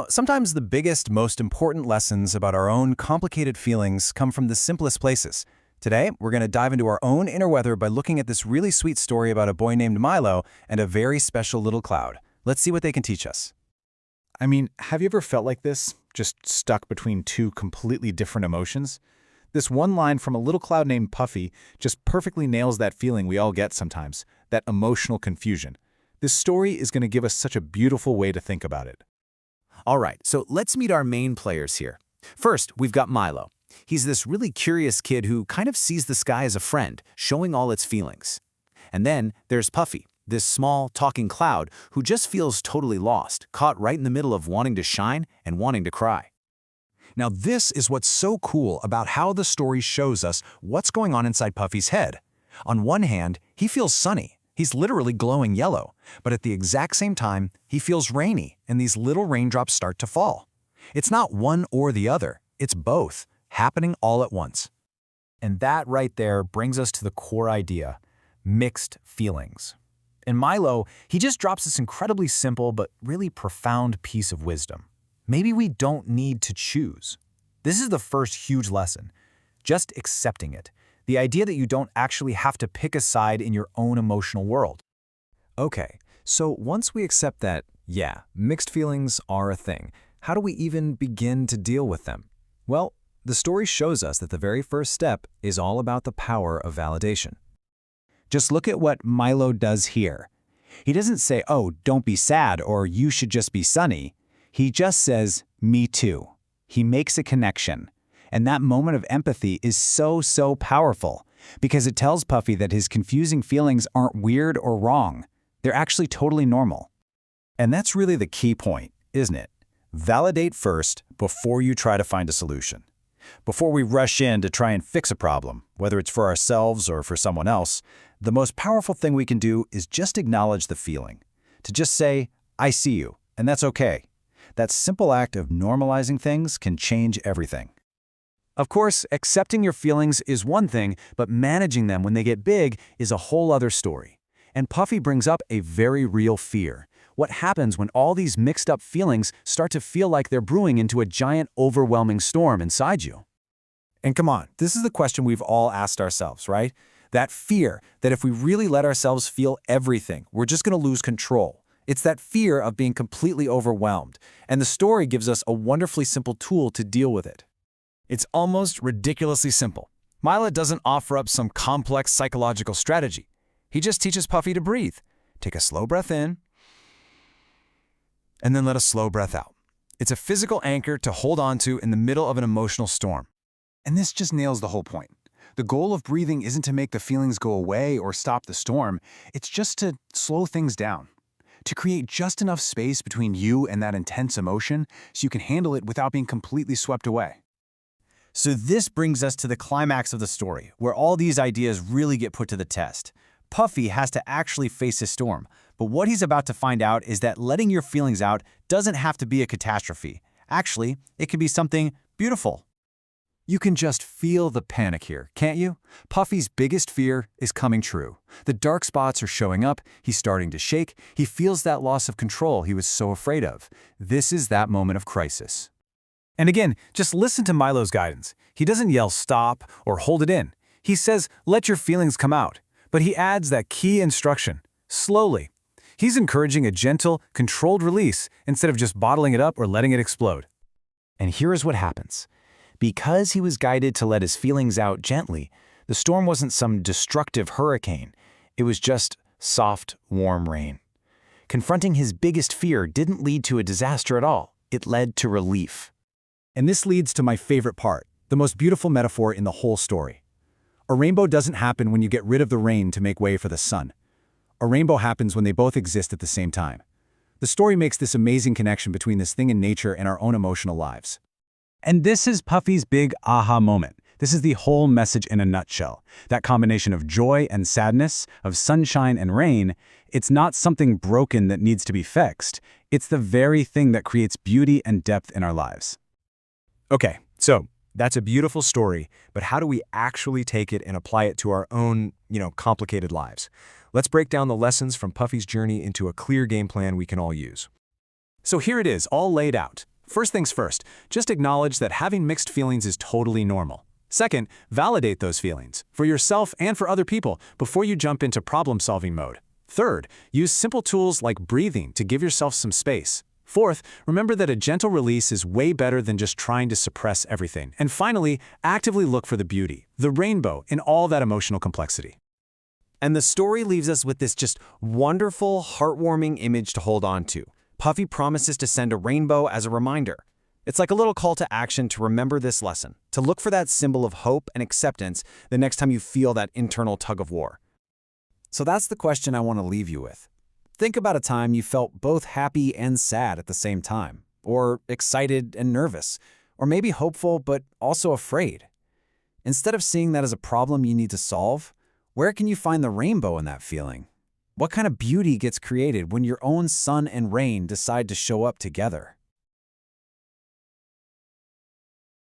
Sometimes the biggest, most important lessons about our own complicated feelings come from the simplest places. Today, we're going to dive into our own inner weather by looking at this really sweet story about a boy named Milo and a very special little cloud. Let's see what they can teach us. Have you ever felt like this? Just stuck between two completely different emotions? This one line from a little cloud named Puffy just perfectly nails that feeling we all get sometimes, that emotional confusion. This story is going to give us such a beautiful way to think about it. All right, so let's meet our main players here. First, we've got Milo. He's this really curious kid who kind of sees the sky as a friend, showing all its feelings. And then there's Puffy, this small, talking cloud who just feels totally lost, caught right in the middle of wanting to shine and wanting to cry. Now this is what's so cool about how the story shows us what's going on inside Puffy's head. On one hand, he feels sunny. He's literally glowing yellow, but at the exact same time, he feels rainy, and these little raindrops start to fall. It's not one or the other, it's both, happening all at once. And that right there brings us to the core idea, mixed feelings. In Milo, he just drops this incredibly simple but really profound piece of wisdom. Maybe we don't need to choose. This is the first huge lesson, just accepting it. The idea that you don't actually have to pick a side in your own emotional world. Okay, so once we accept that, yeah, mixed feelings are a thing, how do we even begin to deal with them? Well, the story shows us that the very first step is all about the power of validation. Just look at what Milo does here. He doesn't say, oh, don't be sad, or you should just be sunny. He just says, me too. He makes a connection. And that moment of empathy is so powerful because it tells Puffy that his confusing feelings aren't weird or wrong. They're actually totally normal. And that's really the key point, isn't it? Validate first before you try to find a solution. Before we rush in to try and fix a problem, whether it's for ourselves or for someone else, the most powerful thing we can do is just acknowledge the feeling. To just say, I see you, and that's okay. That simple act of normalizing things can change everything. Of course, accepting your feelings is one thing, but managing them when they get big is a whole other story. And Puffy brings up a very real fear. What happens when all these mixed up feelings start to feel like they're brewing into a giant, overwhelming storm inside you? And come on, this is the question we've all asked ourselves, right? That fear that if we really let ourselves feel everything, we're just going to lose control. It's that fear of being completely overwhelmed. And the story gives us a wonderfully simple tool to deal with it. It's almost ridiculously simple. Milo doesn't offer up some complex psychological strategy. He just teaches Puffy to breathe. Take a slow breath in, and then let a slow breath out. It's a physical anchor to hold on to in the middle of an emotional storm. And this just nails the whole point. The goal of breathing isn't to make the feelings go away or stop the storm. It's just to slow things down. To create just enough space between you and that intense emotion so you can handle it without being completely swept away. So this brings us to the climax of the story, where all these ideas really get put to the test. Puffy has to actually face his storm, but what he's about to find out is that letting your feelings out doesn't have to be a catastrophe. Actually, it can be something beautiful. You can just feel the panic here, can't you? Puffy's biggest fear is coming true. The dark spots are showing up, he's starting to shake, he feels that loss of control he was so afraid of. This is that moment of crisis. And again, just listen to Milo's guidance. He doesn't yell stop or hold it in. He says, let your feelings come out. But he adds that key instruction, slowly. He's encouraging a gentle, controlled release instead of just bottling it up or letting it explode. And here's what happens. Because he was guided to let his feelings out gently, the storm wasn't some destructive hurricane. It was just soft, warm rain. Confronting his biggest fear didn't lead to a disaster at all. It led to relief. And this leads to my favorite part, the most beautiful metaphor in the whole story. A rainbow doesn't happen when you get rid of the rain to make way for the sun. A rainbow happens when they both exist at the same time. The story makes this amazing connection between this thing in nature and our own emotional lives. And this is Puffy's big aha moment. This is the whole message in a nutshell. That combination of joy and sadness, of sunshine and rain, it's not something broken that needs to be fixed. It's the very thing that creates beauty and depth in our lives. Okay, so that's a beautiful story, but how do we actually take it and apply it to our own, complicated lives? Let's break down the lessons from Puffy's journey into a clear game plan we can all use. So here it is, all laid out. First things first, just acknowledge that having mixed feelings is totally normal. Second, validate those feelings, for yourself and for other people, before you jump into problem-solving mode. Third, use simple tools like breathing to give yourself some space. Fourth, remember that a gentle release is way better than just trying to suppress everything. And finally, actively look for the beauty, the rainbow, in all that emotional complexity. And the story leaves us with this just wonderful, heartwarming image to hold on to. Puffy promises to send a rainbow as a reminder. It's like a little call to action to remember this lesson, to look for that symbol of hope and acceptance the next time you feel that internal tug of war. So that's the question I want to leave you with. Think about a time you felt both happy and sad at the same time, or excited and nervous, or maybe hopeful but also afraid. Instead of seeing that as a problem you need to solve, where can you find the rainbow in that feeling? What kind of beauty gets created when your own sun and rain decide to show up together?